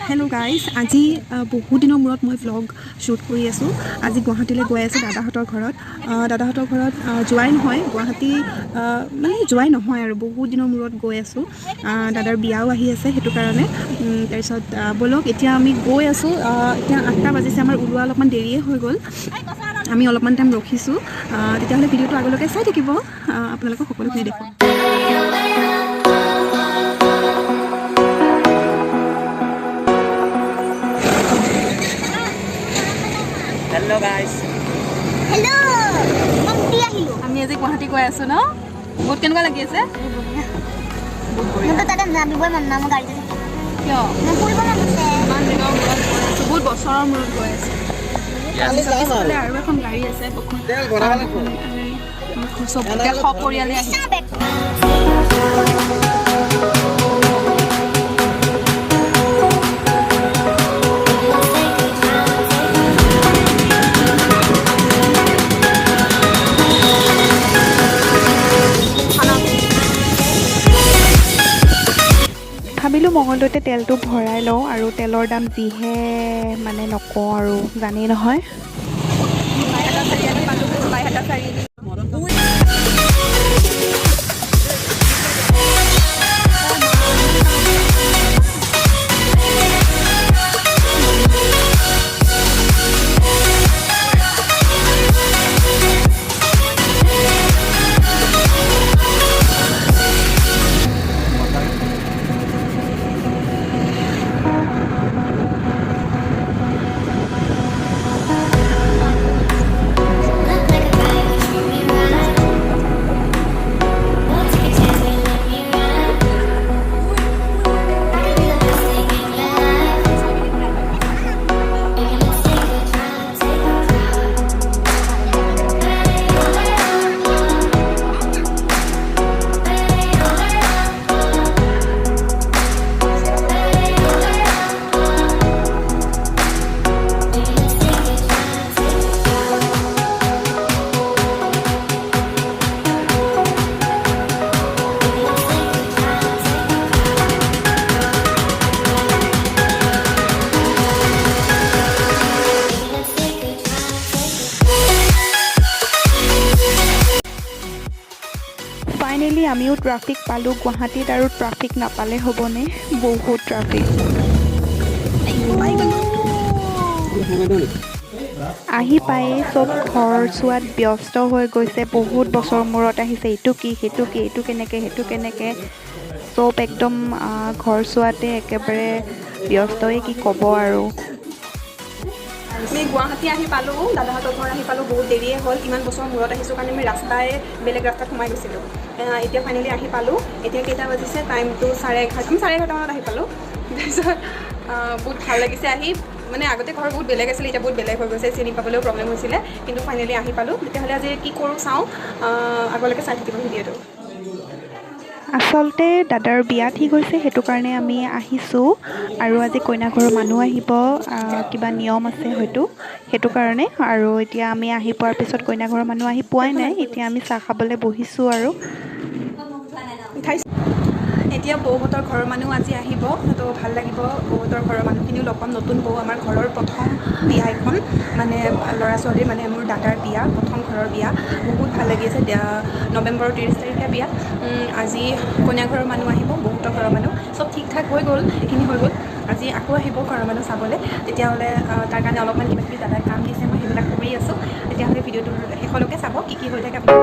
Hello' guys, আজি বহুত দিনৰ মূৰত মই ভ্লগ শ্বুট কৰি আছোঁ। আজি গুৱাহাটীলৈ গৈ আছোঁ দাদাহঁতৰ ঘৰত। যোৱাই নহয়, গুৱাহাটী মানে যোৱাই নহয় আৰু বহুত দিনৰ মূৰত গৈ আছোঁ। দাদাৰ বিয়াও আহি আছে, সেইটো কাৰণে। তাৰপিছত ব'লক এতিয়া আমি গৈ আছোঁ। এতিয়া 8টা বাজিছে, আমাৰ ওলোৱা অলপমান দেৰিয়ে হৈ গ'ল। আমি অলপমান টাইম ৰখিছোঁ। তেতিয়াহ'লে ভিডিঅ'টো আগলৈকে চাই থাকিব, আপোনালোকক সকলোখিনি দেখুৱাম। Hello guys. Hello. Mangti আহিলো। আমি আজি গুৱাহাটী গৈ আছোঁ ন? বহুত কেনেকুৱা লাগি আছে? মই তাতে নামিবই মন নাই, মই গাড়ীতে থাকিম। কিয়? মই ফুৰিব মন আছে। ইমান দিনৰ মূৰত গৈ আছোঁ, বহুত বছৰৰ মূৰত গৈ আছোঁ। আৰু এখন গাড়ী আছে, চবকে সপৰিয়ালে আহিছে। ভাবিলোঁ মঙলদৈতে তেলটো ভৰাই লওঁ, আৰু তেলৰ দাম যিহে মানে নকওঁ আৰু, জানেই নহয়। ফাইনেলি আমিও ট্ৰাফিক পালোঁ গুৱাহাটীত, আৰু ট্ৰাফিক নাপালে হ'বনে, বহুত ট্ৰাফিক। আহি পায়ে চব ঘৰ চোৱাত ব্যস্ত হৈ গৈছে। বহুত বছৰ মূৰত আহিছে, এইটো কি সেইটো কি, এইটো কেনেকৈ সেইটো কেনেকৈ, চব একদম ঘৰ চোৱাতে একেবাৰে ব্যস্তই, কি ক'ব আৰু। আমি গুৱাহাটী আহি পালোঁ, দাদাহঁতৰ ঘৰ আহি পালোঁ, বহুত দেৰিয়ে হ'ল। ইমান বছৰ মূৰত আহিছোঁ কাৰণে আমি বেলেগ ৰাস্তাত সোমাই গৈছিলোঁ। এতিয়া ফাইনেলি আহি পালোঁ। এতিয়া কেইটা বাজিছে, টাইমটো 11:30। আমি 11:30 মানত আহি পালোঁ। তাৰপিছত বহুত ভাল লাগিছে আহি। মানে আগতে ঘৰ বহুত বেলেগ আছিলে, এতিয়া বহুত বেলেগ হৈ গৈছে, চিনি পাবলৈও প্ৰব্লেম হৈছিলে, কিন্তু ফাইনেলি আহি পালোঁ। তেতিয়াহ'লে আজি কি কৰোঁ চাওঁ, আগলৈকে চাই থাকিব ভিডিঅ'টো। আচলতে দাদাৰ বিয়া ঠিক হৈছে, সেইটো কাৰণে আমি আহিছোঁ। আৰু আজি কইনা ঘৰৰ মানুহ আহিব, কিবা নিয়ম আছে হয়তো, সেইটো কাৰণে। আৰু এতিয়া আমি আহি পোৱাৰ পিছত কইনা ঘৰৰ মানুহ আহি পোৱাই নাই। এতিয়া আমি চাহ খাবলৈ বহিছোঁ আৰু। এতিয়া বৌহঁতৰ ঘৰৰ মানুহ আজি আহিব, তো ভাল লাগিব। বৌহঁতৰ ঘৰৰ মানুহখিনিও লগ পাম, নতুন বৌ। আমাৰ ঘৰৰ প্ৰথম বিয়া এখন, মানে ল'ৰা ছোৱালীৰ, মানে মোৰ দাদাৰ বিয়া, প্ৰথম ঘৰৰ বিয়া। বহুত ভাল লাগি আছে। নৱেম্বৰৰ 30 তাৰিখে বিয়া। আজি কইনা ঘৰৰ মানুহ আহিব, বৌহঁতৰ ঘৰৰ মানুহ। চব ঠিক ঠাক হৈ গ'ল, এইখিনি হৈ গ'ল। আজি আকৌ আহিব ঘৰৰ মানুহ চাবলৈ। তেতিয়াহ'লে তাৰ কাৰণে অলপমান কিবা কিবি দাদাই কাম দিছে, মই সেইবিলাক কৰি আছোঁ। তেতিয়াহ'লে ভিডিঅ'টো শেষলৈকে চাব, কি কি হৈ থাকে আপুনি।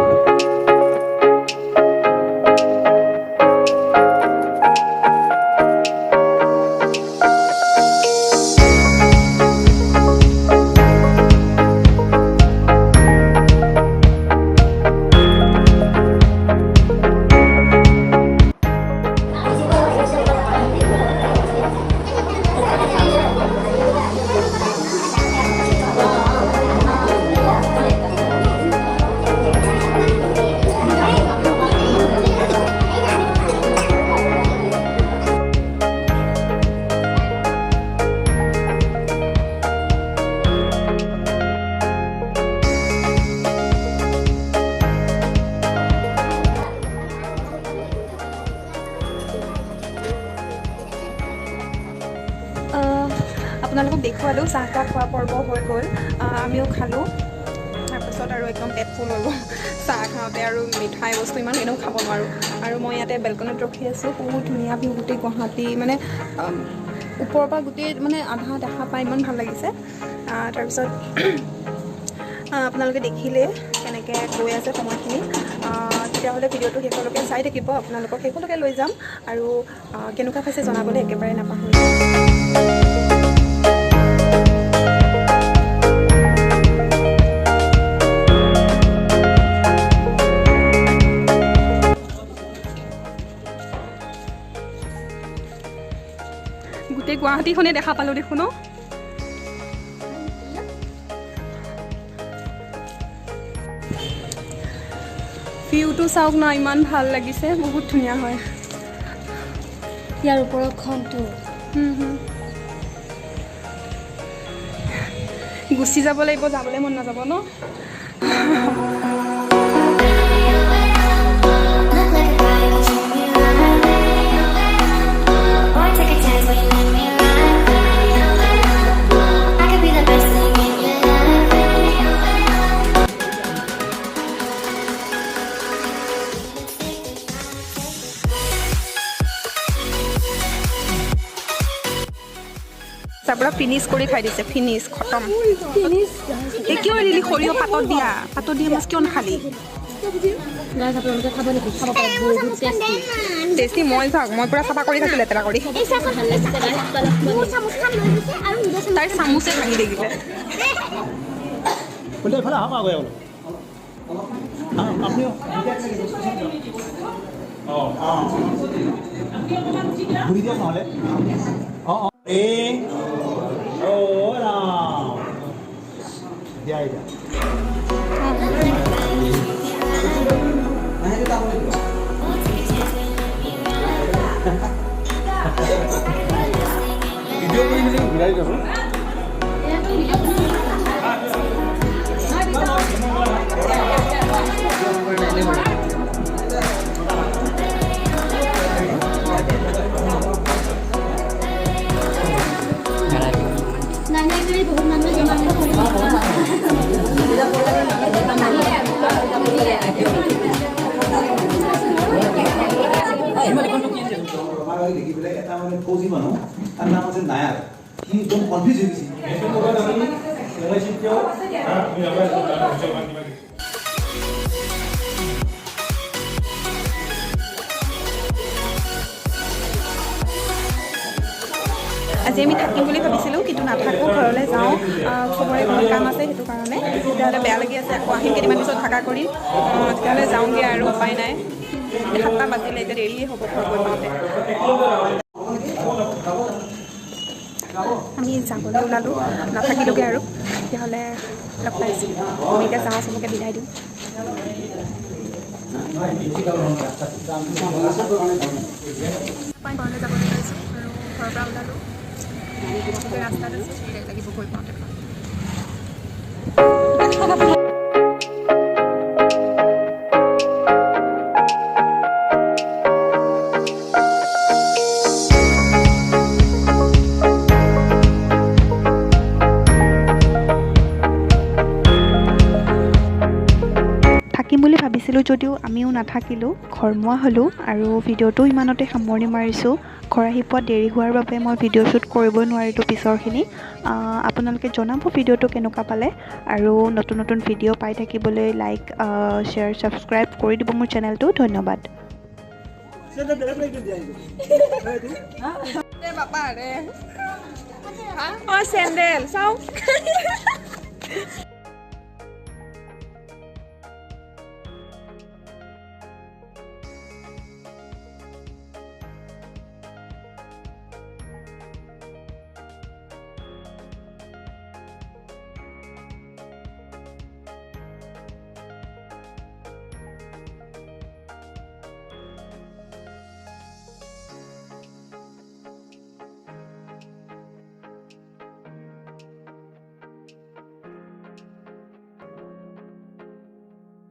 আপোনালোকক দেখুৱালোঁ চাহ তাহ খোৱা পৰ্ব হৈ গ'ল আমিও খালোঁ তাৰপাছত আৰু একদম পেট ফুল হৈ গ'ল চাহ খাওঁতে আৰু মিঠাই বস্তু ইমান এনেও খাব নোৱাৰোঁ আৰু মই ইয়াতে বেলকনিত ৰখি আছোঁ বহুত ধুনীয়া ভিউ গোটেই গুৱাহাটী মানে ওপৰৰ পৰা গোটেই মানে আধা দেখা পাই ইমান ভাল লাগিছে তাৰপিছত আপোনালোকে দেখিলে কেনেকৈ গৈ আছে সময়খিনি তেতিয়াহ'লে ভিডিঅ'টো শেষলৈকে চাই থাকিব আপোনালোকক শেষলৈকে লৈ যাম আৰু কেনেকুৱা পাইছে জনাবলৈ একেবাৰে নাপাহৰিব গোটেই গুৱাহাটীখনে দেখা পালোঁ দেখোন ভিউটো চাওক না ইমান ভাল লাগিছে বহুত ধুনীয়া হয় ইয়াৰ ওপৰৰ খনটো গুচি যাব লাগিব যাবলৈ মন নাযাব ন পুৰা ফিনিছ কৰি খাই দিছে ফিনিছ খতম এই কিয় দিলি সৰিয়হ পাতত দিয়া মাছ কিয় নাখালি টেষ্টি মই চাওক মই পুৰা চাফা কৰি খাইছোঁ লেতেৰা কৰি তাইৰ চামুচে ভাঙি দেখিলে আজি আমি থাকিম বুলি ভাবিছিলোঁ কিন্তু নাথাকোঁ ঘৰলৈ যাওঁ চবৰে ঘৰত কাম আছে সেইটো কাৰণে তেতিয়াহ'লে বেয়া লাগি আছে আকৌ আহিম কেইদিনমান পিছত থাকা কৰি তেতিয়াহ'লে যাওঁগৈ আৰু উপায় নাই 7টা বাজিলে এতিয়া দেৰিয়ে হ'ব ঘৰ গৈ পাওঁতে আমি যাবলৈ ওলালোঁ নাথাকিলোগৈ আৰু তেতিয়াহ'লে লগ পাইছোঁ আমি এতিয়া যাওঁ চবকে বিদায় দিওঁ ঘৰলৈ যাবলৈ পাইছোঁ আৰু ঘৰৰ পৰা ওলালোঁ ৰাস্তাত আছোঁ লাগিব গৈ পাওঁতে বুলি ভাবিছিলোঁ যদিও আমিও নাথাকিলোঁ ঘৰমুৱা হ'লোঁ আৰু ভিডিঅ'টো ইমানতে সামৰণি মাৰিছোঁ ঘৰ আহি পোৱা দেৰি হোৱাৰ বাবে মই ভিডিঅ' শ্বুট কৰিবই নোৱাৰিলোঁ পিছৰখিনি আপোনালোকে জনাব ভিডিঅ'টো কেনেকুৱা পালে আৰু নতুন নতুন ভিডিঅ' পাই থাকিবলৈ লাইক শ্বেয়াৰ ছাবস্ক্ৰাইব কৰি দিব মোৰ চেনেলটো ধন্যবাদ চেণ্ডেল চাওঁ